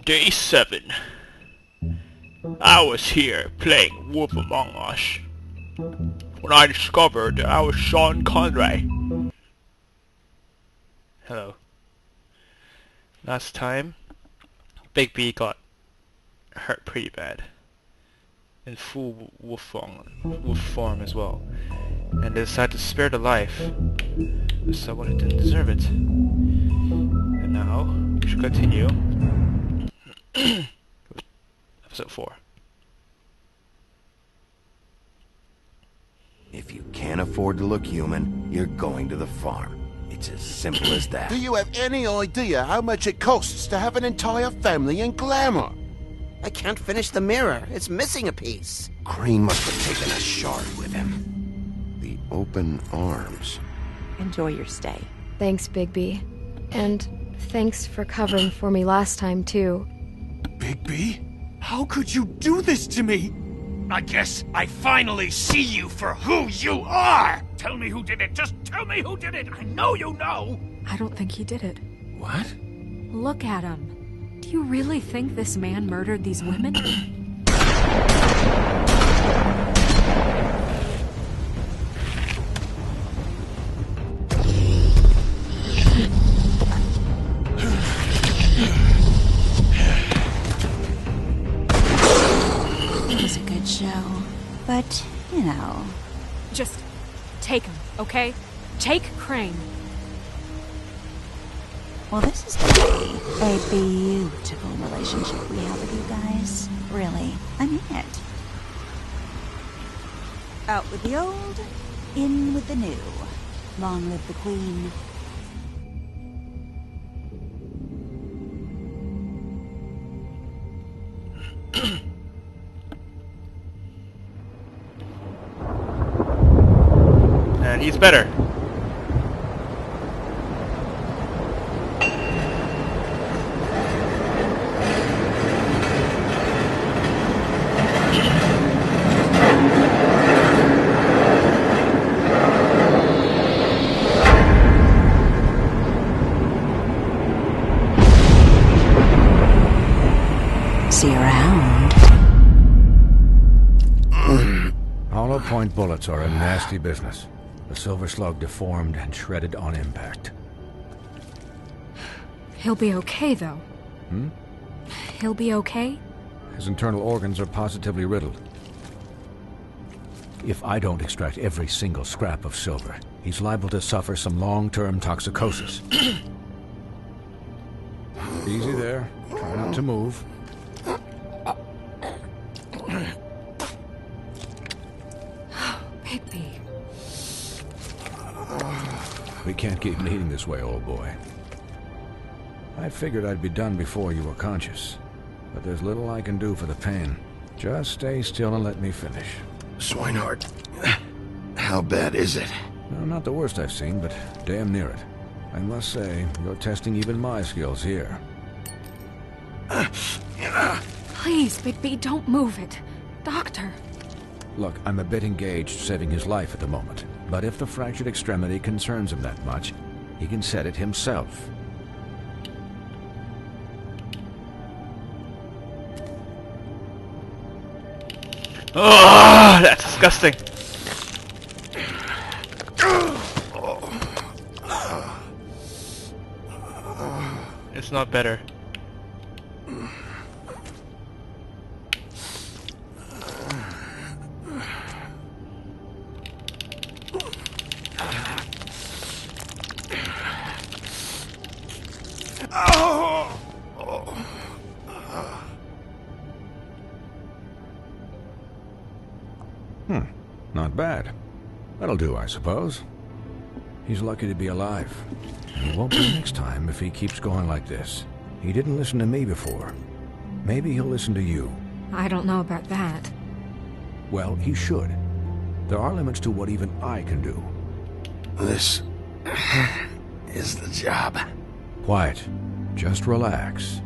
Day 7. I was here playing Wolf Among Us when I discovered that I was Sean Conray. Hello. Last time, Big B got hurt pretty bad. In full wolf form as well. And they decided to spare the life of someone who didn't deserve it. And now, we should continue. Episode 4. If you can't afford to look human, you're going to the farm. It's as simple as that. Do you have any idea how much it costs to have an entire family in Glamour? I can't finish the mirror. It's missing a piece. Crane must have taken a shard with him. The open arms. Enjoy your stay. Thanks, Bigby. And thanks for covering for me last time, too. Bigby? How could you do this to me? I guess I finally see you for who you are! Tell me who did it! Just tell me who did it! I know you know! I don't think he did it. What? Look at him. Do you really think this man murdered these women? It was a good show. But, you know... Just take him, okay? Take Crane. Well, this is gonna be a beautiful relationship we have with you guys. Really. I mean it. Out with the old, in with the new. Long live the Queen. And he's better. See you around. Hollow point bullets are a nasty business. The Silver Slug deformed and shredded on impact. He'll be okay, though. He'll be okay? His internal organs are positively riddled. If I don't extract every single scrap of silver, he's liable to suffer some long-term toxicosis. Easy there. Try not to move. Bigby. We can't keep bleeding this way, old boy. I figured I'd be done before you were conscious, but there's little I can do for the pain. Just stay still and let me finish. Swinehart, how bad is it? No, not the worst I've seen, but damn near it. I must say, you're testing even my skills here. Please, Bigby, don't move it. Doctor. Look, I'm a bit engaged saving his life at the moment, but if the fractured extremity concerns him that much, he can set it himself. Oh, that's disgusting. It's not better. Not bad. That'll do, I suppose. He's lucky to be alive. And he won't be next time if he keeps going like this. He didn't listen to me before. Maybe he'll listen to you. I don't know about that. Well, he should. There are limits to what even I can do. This is the job. Quiet. Just relax.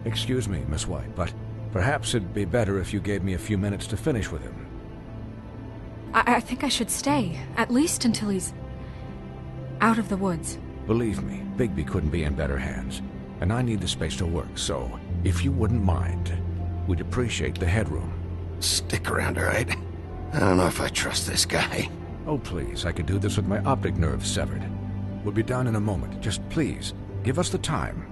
Excuse me, Miss White, but perhaps it'd be better if you gave me a few minutes to finish with him. I think I should stay, at least until he's out of the woods. Believe me, Bigby couldn't be in better hands. And I need the space to work, so if you wouldn't mind, we'd appreciate the headroom. Stick around, all right? I don't know if I trust this guy. Oh, please, I could do this with my optic nerve severed. We'll be done in a moment. Just please, give us the time.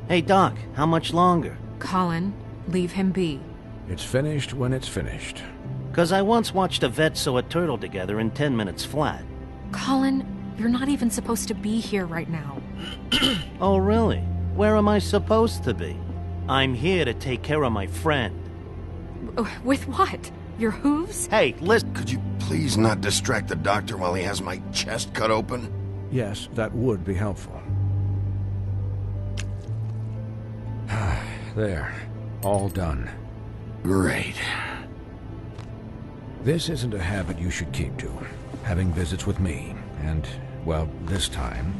Hey, Doc, how much longer? Colin, leave him be. It's finished when it's finished. 'Cause I once watched a vet sew a turtle together in 10 minutes flat. Colin, you're not even supposed to be here right now. Oh, really? Where am I supposed to be? I'm here to take care of my friend. With what? Your hooves? Hey, listen. Could you please not distract the doctor while he has my chest cut open? Yes, that would be helpful. There. All done. Great. This isn't a habit you should keep to. Having visits with me. And, well, this time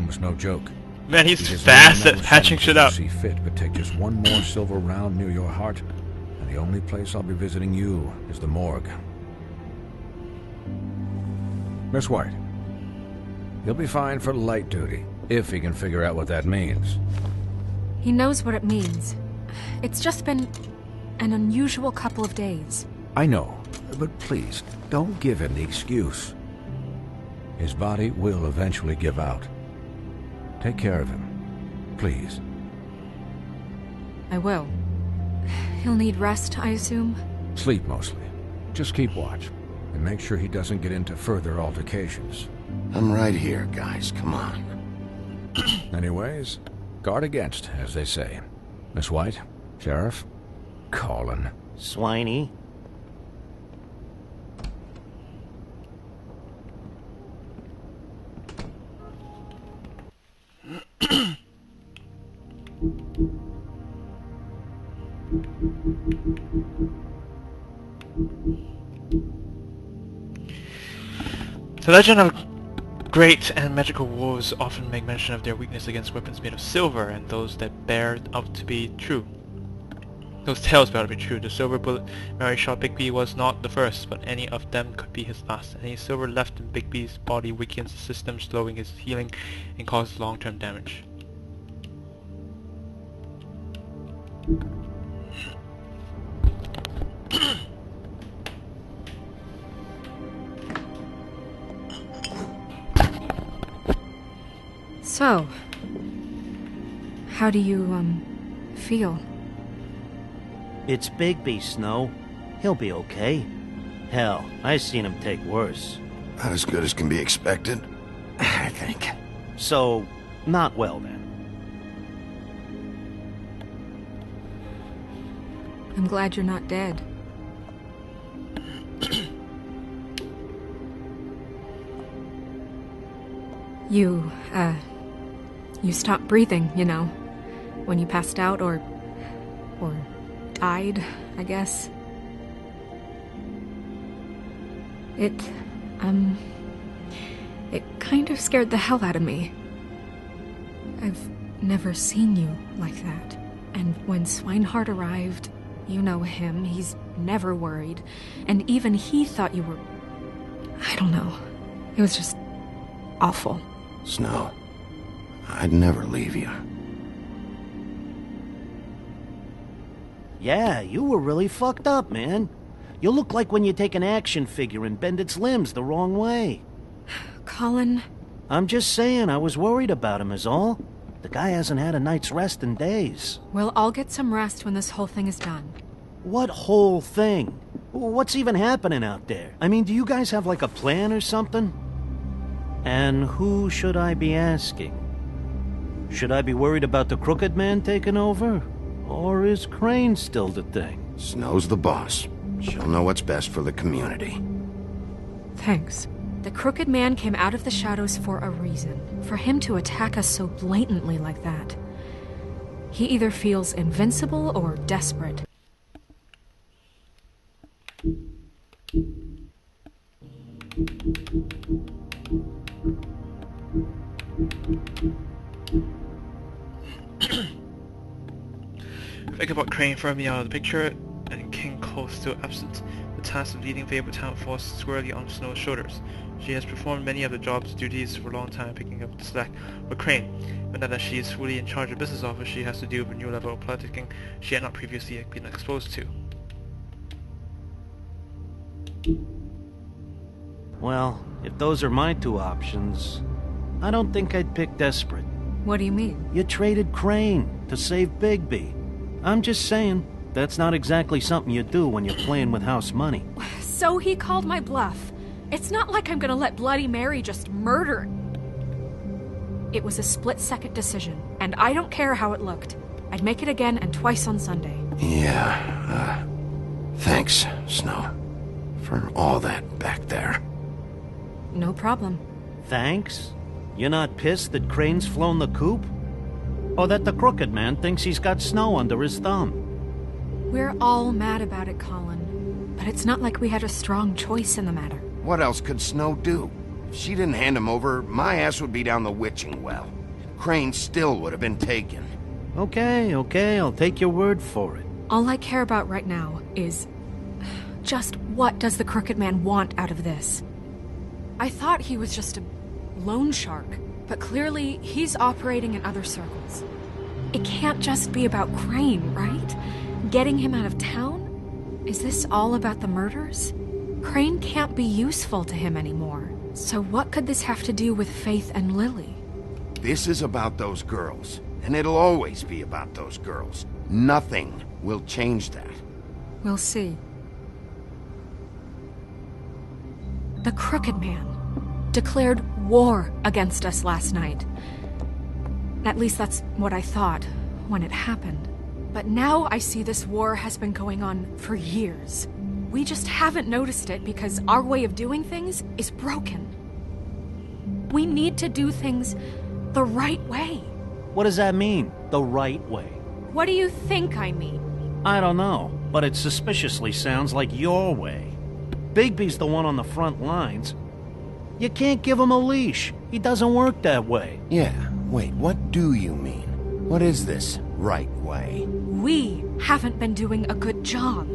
was no joke. Man, he's Because fast no at matter patching what shit you up. see fit, but take just one more silver round near your heart, and the only place I'll be visiting you is the morgue. Miss White, he'll be fine for light duty, if he can figure out what that means. He knows what it means. It's just been an unusual couple of days. I know, but please, don't give him the excuse. His body will eventually give out. Take care of him, please. I will. He'll need rest, I assume? Sleep mostly. Just keep watch, and make sure he doesn't get into further altercations. I'm right here, guys. Come on. Anyways, guard against, as they say. Miss White, Sheriff, Colin. Swiney. The legend of great and magical wolves often make mention of their weakness against weapons made of silver, and those that bear out to be true. Those tales bear out to be true. The silver bullet Mary shot Bigby was not the first, but any of them could be his last. Any silver left in Bigby's body weakens the system, slowing his healing and causes long-term damage. So, how do you, feel? It's Bigby, Snow. He'll be okay. Hell, I seen him take worse. Not as good as can be expected, I think. So, not well then. I'm glad you're not dead. You stopped breathing, you know, when you passed out or died, I guess. It kind of scared the hell out of me. I've never seen you like that. And when Swinehart arrived, you know him, he's never worried. And even he thought you were... I don't know. It was just awful. Snow, I'd never leave you. Yeah, you were really fucked up, man. You look like when you take an action figure and bend its limbs the wrong way. Colin... I'm just saying, I was worried about him is all. The guy hasn't had a night's rest in days. We'll all get some rest when this whole thing is done. What whole thing? What's even happening out there? I mean, do you guys have like a plan or something? And who should I be asking? Should I be worried about the Crooked Man taking over? Or is Crane still the thing? Snow's the boss. She'll know what's best for the community. Thanks. The Crooked Man came out of the shadows for a reason. For him to attack us so blatantly like that. He either feels invincible or desperate. Ichabod Crane firmly out of the picture, and King Cole still absent. The task of leading Vapor Town falls squarely on Snow's shoulders. She has performed many of the job's duties for a long time, picking up the slack for Crane. But now that she is fully in charge of business office, she has to deal with a new level of politicking she had not previously been exposed to. Well, if those are my two options, I don't think I'd pick Desperate. What do you mean? You traded Crane to save Bigby. I'm just saying, that's not exactly something you do when you're playing with house money. So he called my bluff. It's not like I'm gonna let Bloody Mary just murder. It was a split-second decision, and I don't care how it looked. I'd make it again and twice on Sunday. Yeah, thanks, Snow, for all that back there. No problem. Thanks? You're not pissed that Crane's flown the coop? Or that the Crooked Man thinks he's got Snow under his thumb? We're all mad about it, Colin. But it's not like we had a strong choice in the matter. What else could Snow do? If she didn't hand him over, my ass would be down the witching well. Crane still would have been taken. Okay, I'll take your word for it. All I care about right now is... just what does the Crooked Man want out of this? I thought he was just a loan shark, but clearly he's operating in other circles. It can't just be about Crane, right? Getting him out of town? Is this all about the murders? Crane can't be useful to him anymore. So what could this have to do with Faith and Lily? This is about those girls, and it'll always be about those girls. Nothing will change that. We'll see. The Crooked Man declared war against us last night. At least that's what I thought when it happened. But now I see this war has been going on for years. We just haven't noticed it because our way of doing things is broken. We need to do things the right way. What does that mean, the right way? What do you think I mean? I don't know, but it suspiciously sounds like your way. Bigby's the one on the front lines. You can't give him a leash. He doesn't work that way. Yeah, wait, what do you mean? What is this right way? We haven't been doing a good job.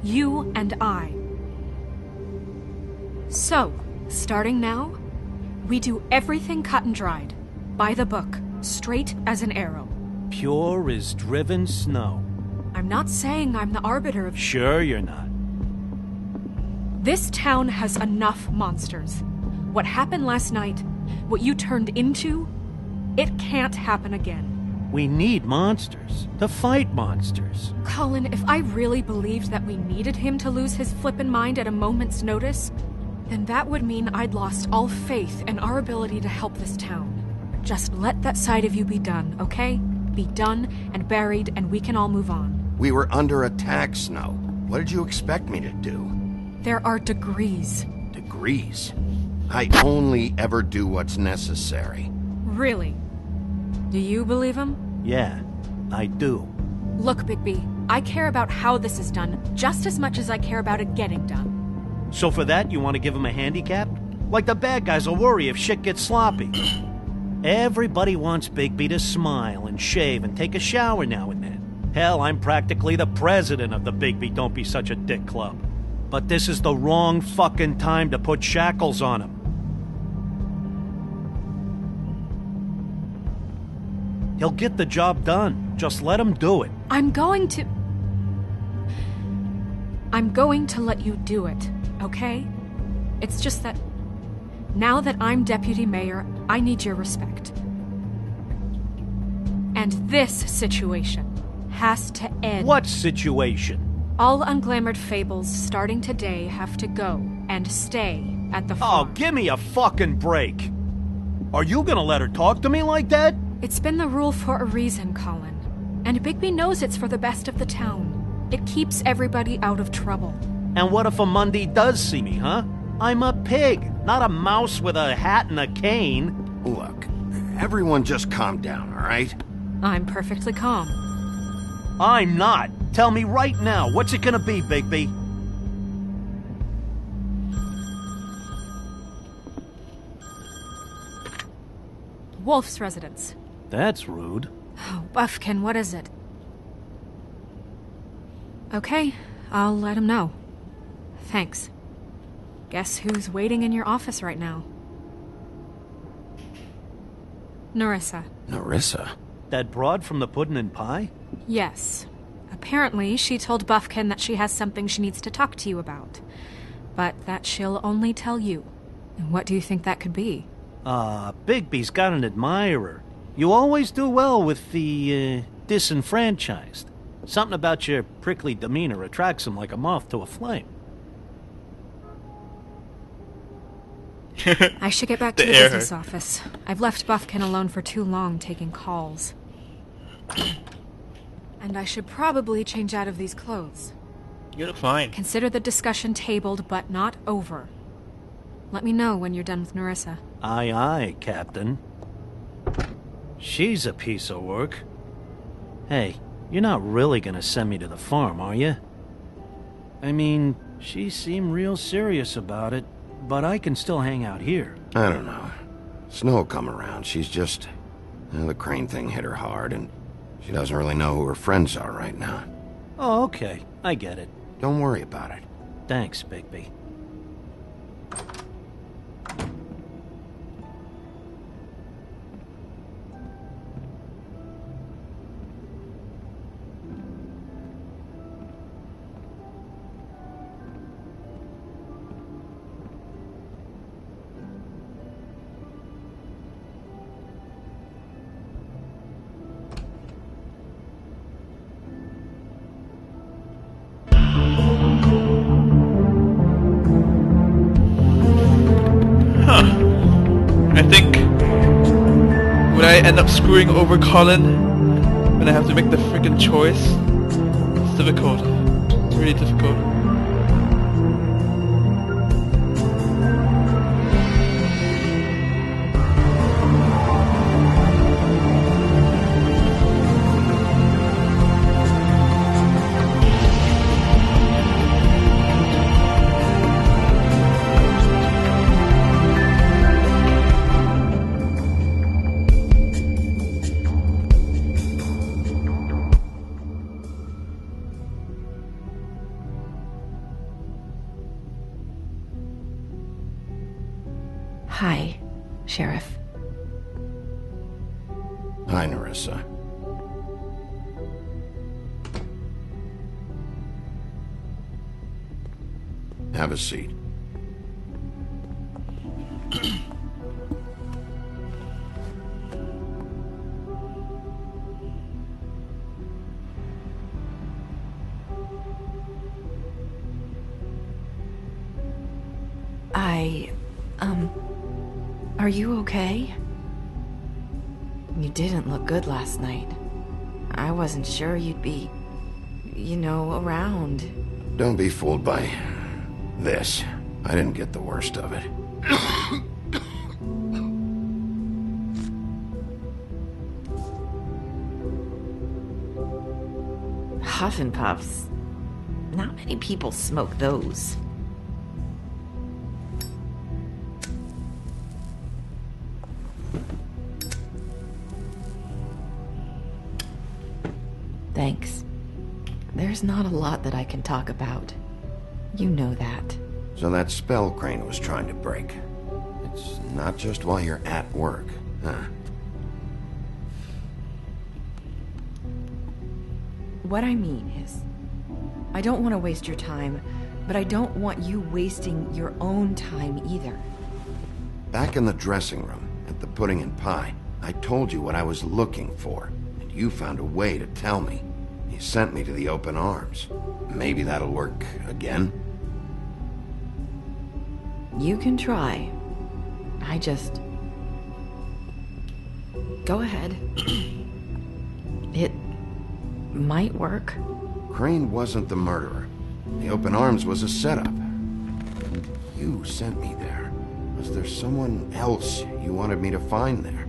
You and I. So, starting now, we do everything cut and dried. By the book, straight as an arrow. Pure as driven snow. I'm not saying I'm the arbiter of... Sure you're not. This town has enough monsters. What happened last night, what you turned into, it can't happen again. We need monsters. To fight monsters. Colin, if I really believed that we needed him to lose his flippin' mind at a moment's notice, then that would mean I'd lost all faith in our ability to help this town. Just let that side of you be done, okay? Be done and buried, and we can all move on. We were under attack, Snow. What did you expect me to do? There are degrees. Degrees? I only ever do what's necessary. Really? Do you believe him? Yeah, I do. Look, Bigby, I care about how this is done just as much as I care about it getting done. So for that, you want to give him a handicap? Like the bad guys will worry if shit gets sloppy. Everybody wants Bigby to smile and shave and take a shower now and then. Hell, I'm practically the president of the Bigby Don't Be Such a Dick Club. But this is the wrong fucking time to put shackles on him. He'll get the job done. Just let him do it. I'm going to let you do it, okay? It's just that now that I'm deputy mayor, I need your respect. And this situation has to end. What situation? All unglamored fables starting today have to go and stay at the farm. Oh, give me a fucking break. Are you gonna let her talk to me like that? It's been the rule for a reason, Colin. And Bigby knows it's for the best of the town. It keeps everybody out of trouble. And what if a Mundy does see me, huh? I'm a pig, not a mouse with a hat and a cane. Look, everyone just calm down, all right? I'm perfectly calm. I'm not. Tell me right now, what's it gonna be, Bigby? Wolf's residence. That's rude. Oh, Buffkin, what is it? Okay, I'll let him know. Thanks. Guess who's waiting in your office right now? Nerissa. Nerissa? That broad from the Puddin' and Pie? Yes. Apparently, she told Buffkin that she has something she needs to talk to you about. But that she'll only tell you. And what do you think that could be? Bigby's got an admirer. You always do well with the, disenfranchised. Something about your prickly demeanor attracts him like a moth to a flame. I should get back to the business office. I've left Buffkin alone for too long taking calls. And I should probably change out of these clothes. You look fine. Consider the discussion tabled, but not over. Let me know when you're done with Nerissa. Aye, aye, Captain. She's a piece of work. Hey, you're not really gonna send me to the farm, are you? I mean, she seemed real serious about it, but I can still hang out here. I don't know. Snow will come around. She's just... the Crane thing hit her hard, and she doesn't really know who her friends are right now. Oh, okay. I get it. Don't worry about it. Thanks, Bigby. I think would I end up screwing over Colin when I have to make the freaking choice? It's difficult. It's really difficult. Hi, Sheriff. Hi, Nerissa. Have a seat. Are you okay? You didn't look good last night. I wasn't sure you'd be, around. Don't be fooled by this. I didn't get the worst of it. Huff and Puffs. Not many people smoke those. Thanks. There's not a lot that I can talk about. You know that. So that spell Crane was trying to break. It's not just while you're at work, huh? What I mean is, I don't want to waste your time, but I don't want you wasting your own time either. Back in the dressing room, at the Pudding and Pie, I told you what I was looking for. You found a way to tell me. You sent me to the Open Arms. Maybe that'll work again? You can try. I just... Go ahead. It might work. Crane wasn't the murderer. The Open Arms was a setup. You sent me there. Was there someone else you wanted me to find there?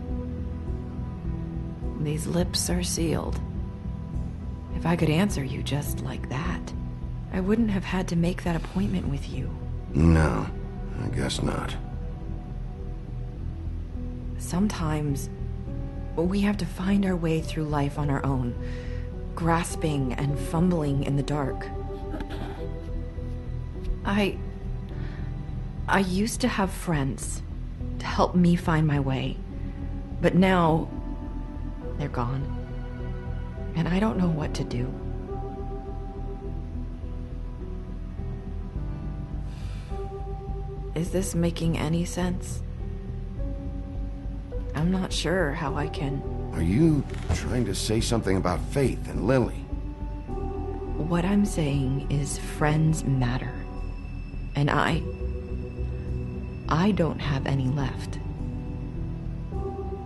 These lips are sealed. If I could answer you just like that, I wouldn't have had to make that appointment with you. No, I guess not. Sometimes, we have to find our way through life on our own. grasping and fumbling in the dark. I used to have friends to help me find my way, but now they're gone, and I don't know what to do. Is this making any sense? I'm not sure how I can... Are you trying to say something about Faith and Lily? What I'm saying is friends matter. And I don't have any left.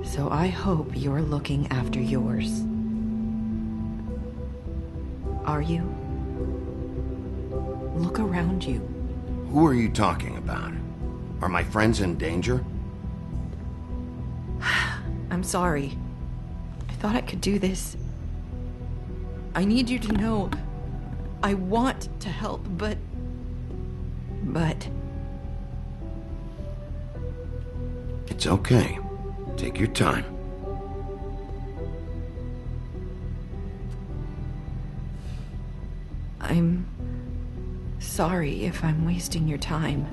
So I hope you're looking after yours. Are you? Look around you. Who are you talking about? Are my friends in danger? I'm sorry. I thought I could do this. I need you to know I want to help, but... It's okay. Take your time. I'm sorry if I'm wasting your time.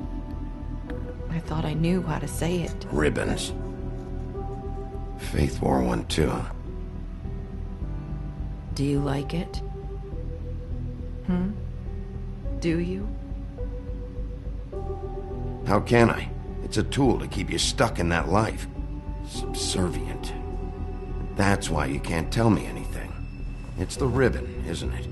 I thought I knew how to say it. Ribbons. Faith wore one too. Do you like it? Do you? How can I? It's a tool to keep you stuck in that life. Subservient. That's why you can't tell me anything. It's the ribbon, isn't it?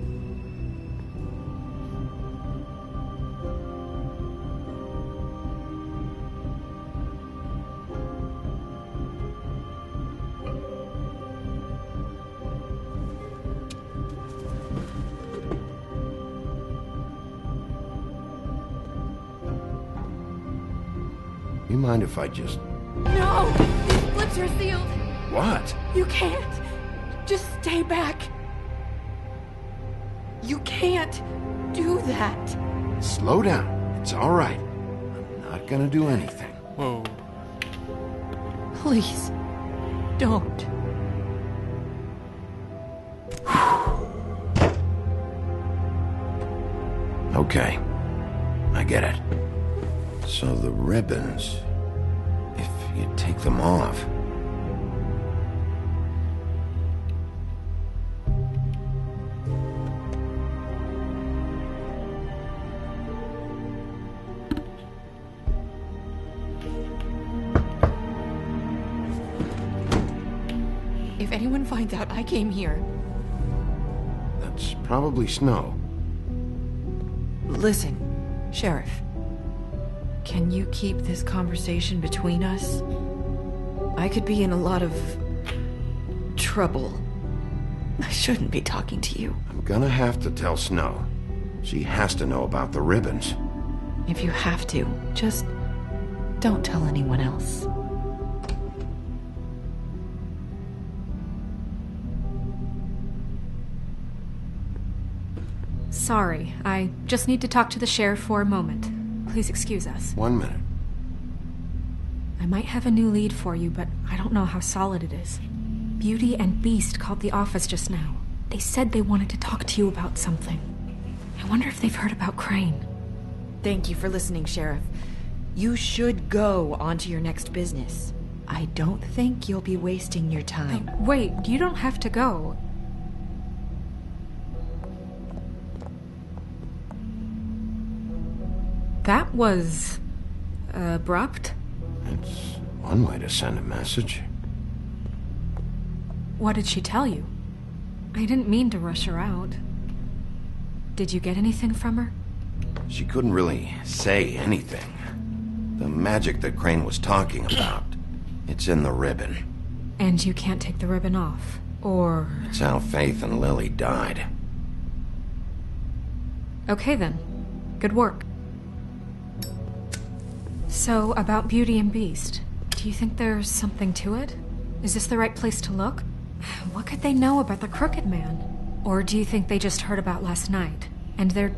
You mind if I just... No! These lips are sealed! What? You can't! Just stay back! You can't do that! Slow down. It's all right. I'm not gonna do anything. Whoa. Please, don't. Okay. I get it. So the ribbons... If you take them off... If anyone finds out I came here... That's probably Snow. Listen, Sheriff. Can you keep this conversation between us? I could be in a lot of... trouble. I shouldn't be talking to you. I'm gonna have to tell Snow. She has to know about the ribbons. If you have to, just... don't tell anyone else. Sorry, I just need to talk to the sheriff for a moment. Please excuse us. 1 minute. I might have a new lead for you, but I don't know how solid it is. Beauty and Beast called the office just now. They said they wanted to talk to you about something. I wonder if they've heard about Crane. Thank you for listening, Sheriff. You should go on to your next business. I don't think you'll be wasting your time. Wait, you don't have to go. That was... abrupt? It's one way to send a message. What did she tell you? I didn't mean to rush her out. Did you get anything from her? She couldn't really say anything. The magic that Crane was talking about, it's in the ribbon. And you can't take the ribbon off, or... It's how Faith and Lily died. Okay then. Good work. So, about Beauty and Beast, do you think there's something to it? Is this the right place to look? What could they know about the Crooked Man? Or do you think they just heard about last night, and they're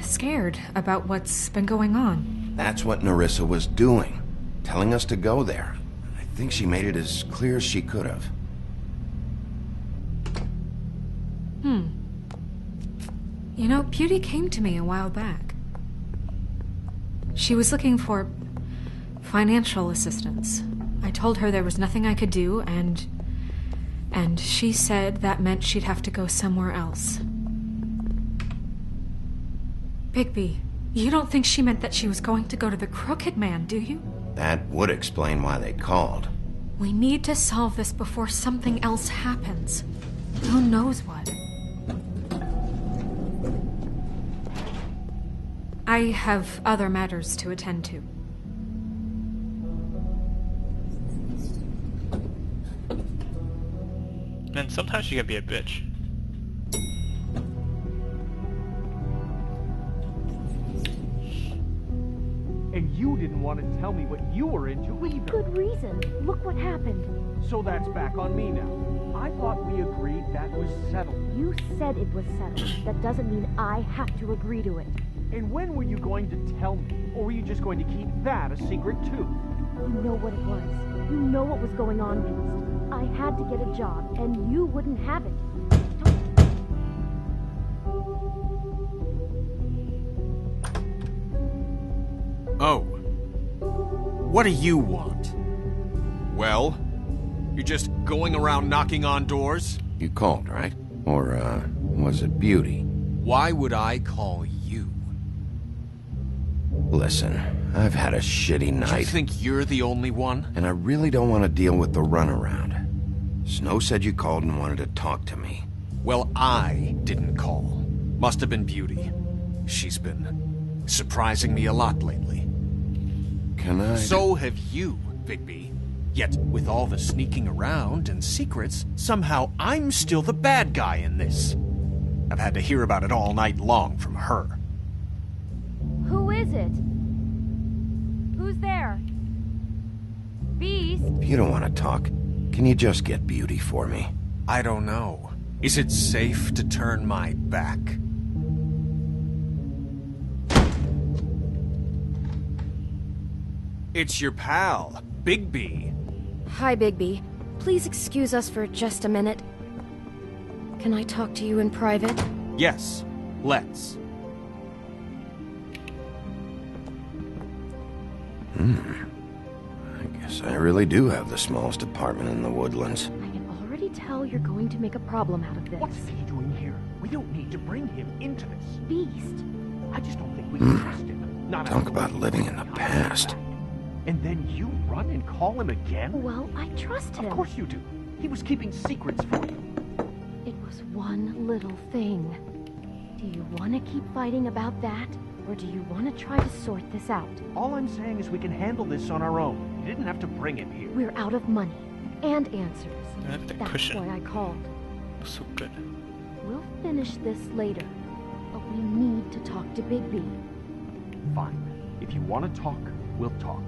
scared about what's been going on? That's what Nerissa was doing, telling us to go there. I think she made it as clear as she could have. You know, Beauty came to me a while back. She was looking for financial assistance. I told her there was nothing I could do, and she said that meant she'd have to go somewhere else. Bigby, you don't think she meant that she was going to go to the Crooked Man, do you? That would explain why they called. We need to solve this before something else happens. Who knows what? I have other matters to attend to. And sometimes you can be a bitch. And you didn't want to tell me what you were into either. Good reason. Look what happened. So that's back on me now. I thought we agreed that was settled. You said it was settled. That doesn't mean I have to agree to it. And when were you going to tell me? Or were you just going to keep that a secret too? You know what it was. You know what was going on, Beast. I had to get a job, and you wouldn't have it. Oh. What do you want? Well, you're just going around knocking on doors? You called, right? Or, was it Beauty? Why would I call you? Listen, I've had a shitty night. You think you're the only one? And I really don't want to deal with the runaround. Snow said you called and wanted to talk to me. Well, I didn't call. Must have been Beauty. She's been surprising me a lot lately. Can I... So have you, Bigby. Yet, with all the sneaking around and secrets, somehow I'm still the bad guy in this. I've had to hear about it all night long from her. Who is it? Who's there? Beast? If you don't want to talk, can you just get Beauty for me? I don't know. Is it safe to turn my back? It's your pal, Bigby. Hi, Bigby. Please excuse us for just a minute. Can I talk to you in private? Yes, let's. I guess I really do have the smallest apartment in the Woodlands. I can already tell you're going to make a problem out of this. What's he doing here? We don't need to bring him into this. Beast? I just don't think we can trust him. Not Talk about living in the past. And then you run and call him again? Well, I trust him. Of course you do. He was keeping secrets for you. It was one little thing. Do you want to keep fighting about that? Or do you want to try to sort this out? All I'm saying is we can handle this on our own. You didn't have to bring him here. We're out of money. And answers. That's why I called. So good. We'll finish this later. But we need to talk to Bigby. Fine. If you want to talk, we'll talk.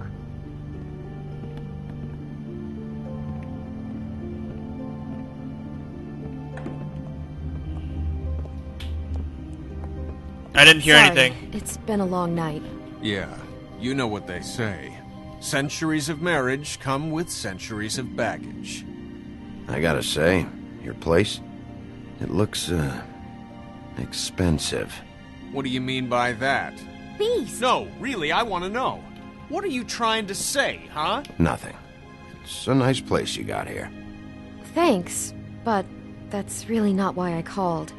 I didn't hear Sorry, anything. It's been a long night. Yeah, you know what they say. Centuries of marriage come with centuries of baggage. I gotta say, your place, it looks, expensive. What do you mean by that? Beast! No, really, I want to know. What are you trying to say, huh? Nothing. It's a nice place you got here. Thanks, but that's really not why I called.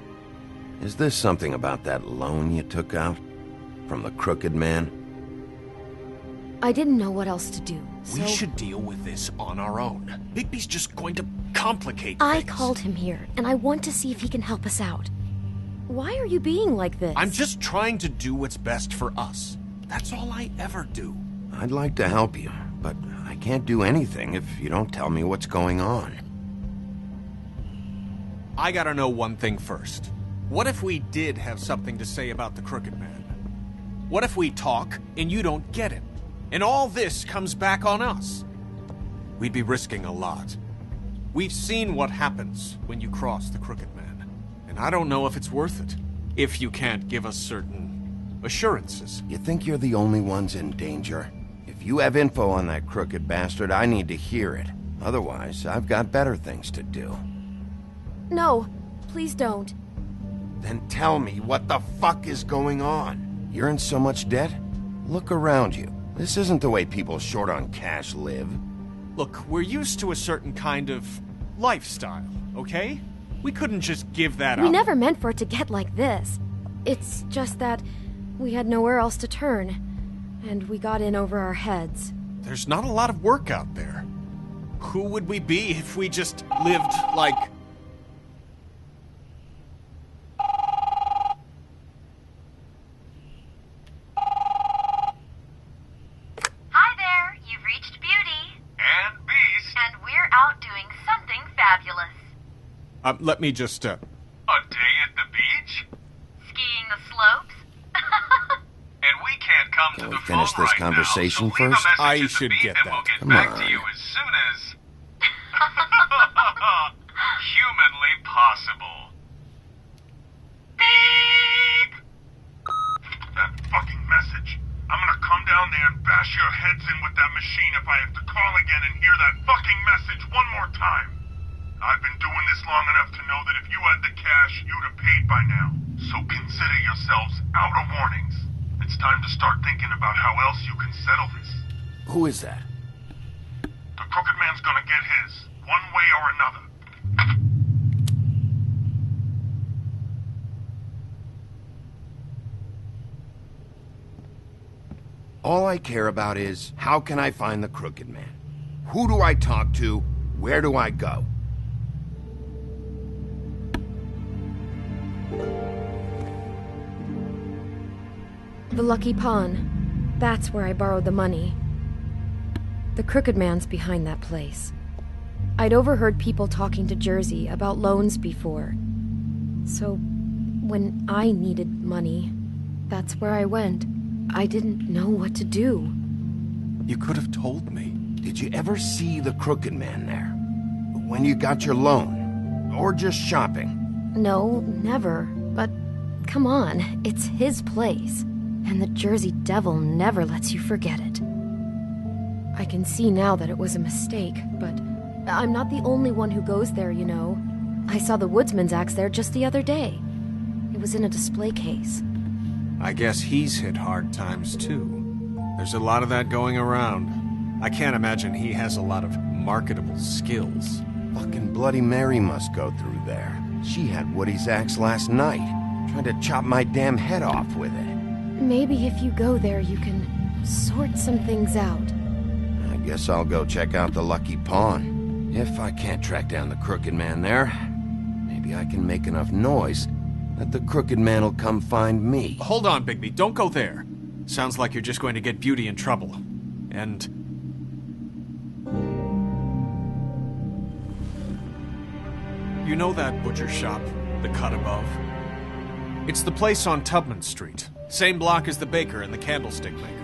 Is this something about that loan you took out? From the Crooked Man? I didn't know what else to do, so... We should deal with this on our own. Bigby's just going to complicate I things. called him here, and I want to see if he can help us out. Why are you being like this? I'm just trying to do what's best for us. That's all I ever do. I'd like to help you, but I can't do anything if you don't tell me what's going on. I gotta know one thing first. What if we did have something to say about the Crooked Man? What if we talk and you don't get him? And all this comes back on us? We'd be risking a lot. We've seen what happens when you cross the Crooked Man. And I don't know if it's worth it. If you can't give us certain assurances. You think you're the only ones in danger? If you have info on that crooked bastard, I need to hear it. Otherwise, I've got better things to do. No, please don't. Then tell me what the fuck is going on. You're in so much debt? Look around you. This isn't the way people short on cash live. Look, we're used to a certain kind of lifestyle, okay? We couldn't just give that up. We never meant for it to get like this. It's just that we had nowhere else to turn, and we got in over our heads. There's not a lot of work out there. Who would we be if we just lived like... Hi there, you've reached Beauty. And Beast. And we're out doing something fabulous. Let me just, A day at the beach? Skiing the slopes? And we can't come to Can the we finish phone this right conversation now, so leave a first? message I at the should beep get and that. we'll get Come back on. to you as soon as... humanly possible. Beep! That fucking message. I'm gonna come down there and bash your heads in with that machine if I have to call again and hear that fucking message one more time. I've been doing this long enough to know that if you had the cash, you'd have paid by now. So consider yourselves out of warnings. It's time to start thinking about how else you can settle this. Who is that? The Crooked Man's gonna get his, one way or another. All I care about is, how can I find the Crooked Man? Who do I talk to? Where do I go? The Lucky Pawn. That's where I borrowed the money. The Crooked Man's behind that place. I'd overheard people talking to Jersey about loans before. So, when I needed money, that's where I went. I didn't know what to do. You could have told me. Did you ever see the Crooked Man there? When you got your loan? Or just shopping? No, never. But, come on, it's his place. And the Jersey Devil never lets you forget it. I can see now that it was a mistake, but I'm not the only one who goes there, you know. I saw the Woodsman's axe there just the other day. It was in a display case. I guess he's hit hard times, too. There's a lot of that going around. I can't imagine he has a lot of marketable skills. Fucking Bloody Mary must go through there. She had Woody's axe last night, trying to chop my damn head off with it. Maybe if you go there, you can sort some things out. I guess I'll go check out the Lucky Pawn. If I can't track down the Crooked Man there, maybe I can make enough noise that the Crooked Man will come find me. Hold on, Bigby. Don't go there. Sounds like you're just going to get Beauty in trouble. And... you know that butcher shop, the cut above? It's the place on Tubman Street. Same block as the baker and the candlestick maker.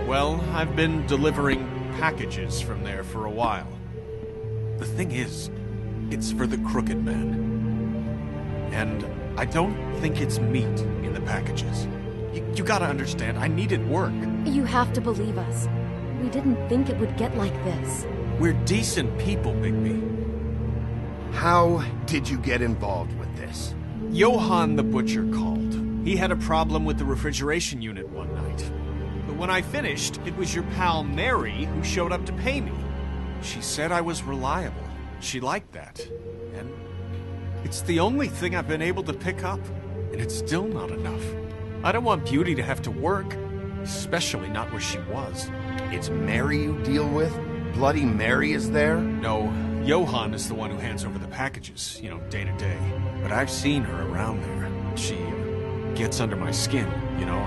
Well, I've been delivering packages from there for a while. The thing is, it's for the Crooked Man. And I don't think it's meat in the packages. You gotta understand, I needed work. You have to believe us. We didn't think it would get like this. We're decent people, Bigby. How did you get involved with this? Johann the Butcher called. He had a problem with the refrigeration unit one night. But when I finished, it was your pal Mary who showed up to pay me. She said I was reliable. She liked that. And it's the only thing I've been able to pick up. And it's still not enough. I don't want Beauty to have to work, especially not where she was. It's Mary you deal with? Bloody Mary is there? No, Johann is the one who hands over the packages, you know, day to day. But I've seen her around there. She gets under my skin, you know.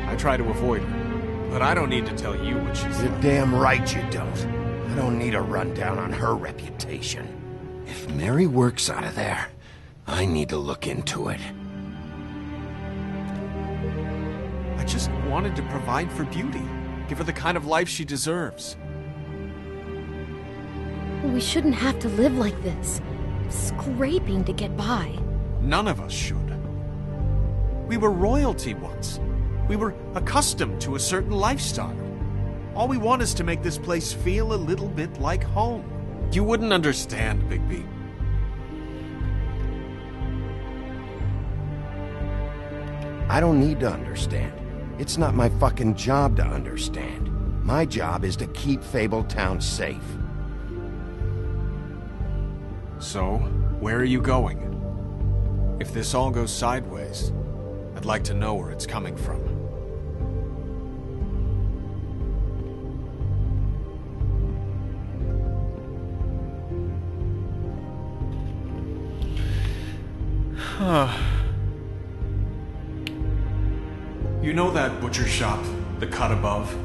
I try to avoid her. But I don't need to tell you what she's You're like. damn right you don't. I don't need a rundown on her reputation. If Mary works out of there, I need to look into it. I just wanted to provide for Beauty. Give her the kind of life she deserves. We shouldn't have to live like this. Scraping to get by. None of us should. We were royalty once. We were accustomed to a certain lifestyle. All we want is to make this place feel a little bit like home. You wouldn't understand, Bigby. I don't need to understand. It's not my fucking job to understand. My job is to keep Fabletown safe. So, where are you going? If this all goes sideways, I'd like to know where it's coming from. You know that butcher shop, the cut above?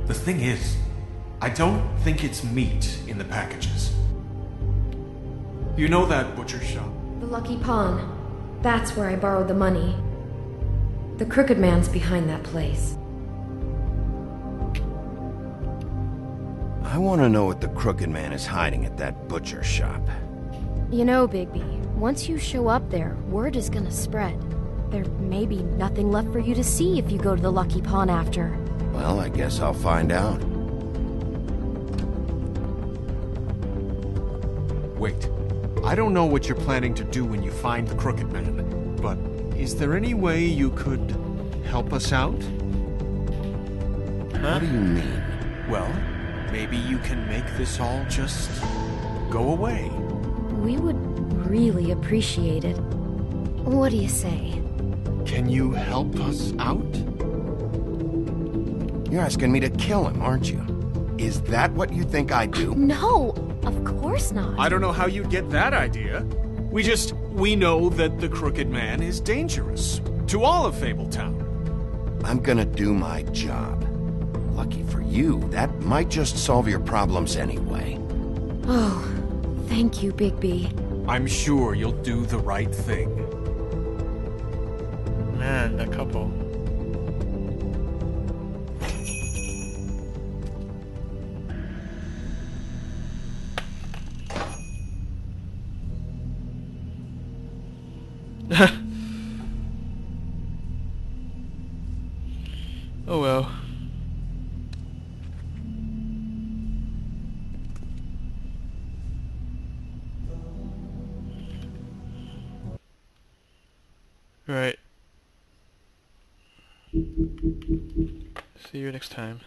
The thing is, I don't think it's meat in the packages. You know that butcher shop? The Lucky Pawn. That's where I borrowed the money. The Crooked Man's behind that place. I want to know what the Crooked Man is hiding at that butcher shop. You know, Bigby, once you show up there, word is gonna spread. There may be nothing left for you to see if you go to the Lucky Pawn after. Well, I guess I'll find out. Wait. I don't know what you're planning to do when you find the Crooked Man, but is there any way you could help us out? What do you mean? Well, maybe you can make this all just go away. We would really appreciate it. What do you say? Can you help us out? You're asking me to kill him, aren't you? Is that what you think I do? No, of course not. I don't know how you'd get that idea. We know that the Crooked Man is dangerous to all of Fabletown. I'm gonna do my job. Lucky for you, that might just solve your problems anyway. Oh, thank you, Bigby. I'm sure you'll do the right thing. Man, that couple. Oh well. Right. See you next time.